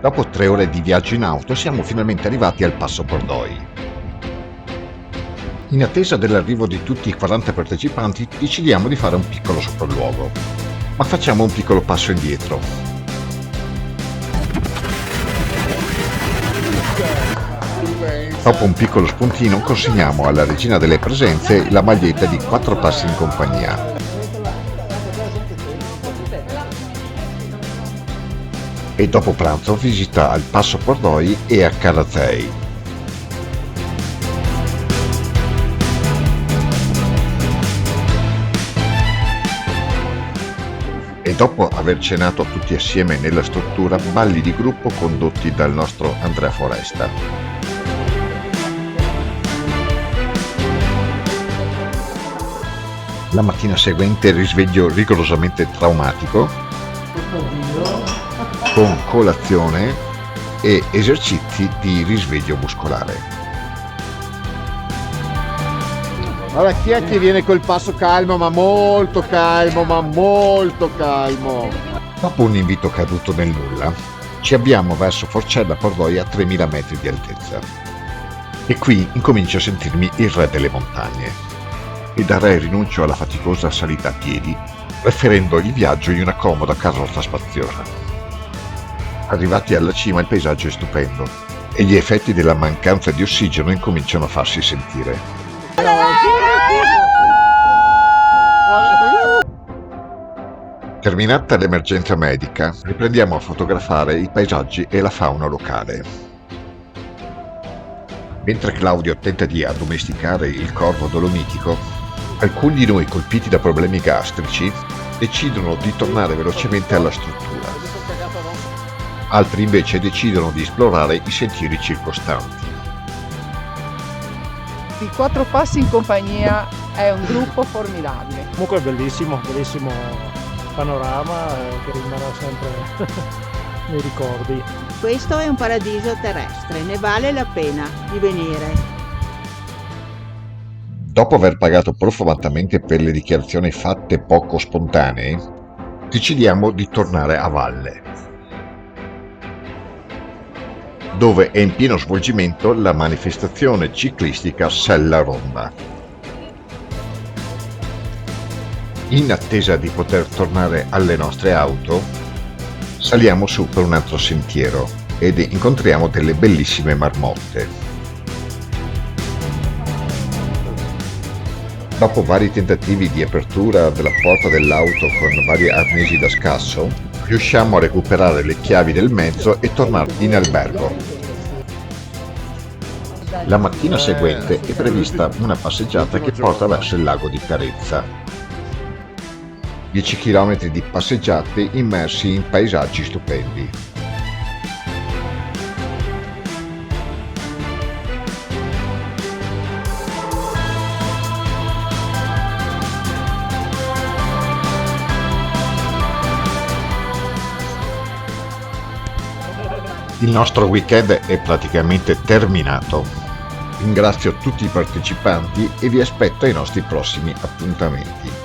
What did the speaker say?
Dopo 3 ore di viaggio in auto siamo finalmente arrivati al Passo Pordoi. In attesa dell'arrivo di tutti i 40 partecipanti decidiamo di fare un piccolo sopralluogo, ma facciamo un piccolo passo indietro. Dopo un piccolo spuntino consegniamo alla regina delle presenze la maglietta di 4 passi in compagnia. E dopo pranzo visita al Passo Pordoi e a Carazei. E dopo aver cenato tutti assieme nella struttura, balli di gruppo condotti dal nostro Andrea Foresta. La mattina seguente risveglio rigorosamente traumatico, con colazione e esercizi di risveglio muscolare. Allora, chi è che viene col passo calmo, ma molto calmo, ma molto calmo? Dopo un invito caduto nel nulla, ci avviamo verso Forcella Pordoi a 3000 metri di altezza. E qui incomincio a sentirmi il re delle montagne. E da re rinuncio alla faticosa salita a piedi, preferendo il viaggio in una comoda carrozza spaziosa. Arrivati alla cima il paesaggio è stupendo e gli effetti della mancanza di ossigeno incominciano a farsi sentire. Terminata l'emergenza medica, riprendiamo a fotografare i paesaggi e la fauna locale. Mentre Claudio tenta di addomesticare il corvo dolomitico, alcuni di noi colpiti da problemi gastrici decidono di tornare velocemente alla struttura. Altri invece decidono di esplorare i sentieri circostanti. I 4 passi in compagnia è un gruppo formidabile. Comunque è bellissimo panorama che rimarrà sempre nei ricordi. Questo è un paradiso terrestre, ne vale la pena di venire. Dopo aver pagato profumatamente per le dichiarazioni fatte poco spontanee, decidiamo di tornare a valle, dove è in pieno svolgimento la manifestazione ciclistica Sella Ronda. In attesa di poter tornare alle nostre auto, saliamo su per un altro sentiero ed incontriamo delle bellissime marmotte. Dopo vari tentativi di apertura della porta dell'auto con vari arnesi da scasso, riusciamo a recuperare le chiavi del mezzo e tornare in albergo. La mattina seguente è prevista una passeggiata che porta verso il lago di Carezza. 10 km di passeggiate immersi in paesaggi stupendi. Il nostro weekend è praticamente terminato. Ringrazio tutti i partecipanti e vi aspetto ai nostri prossimi appuntamenti.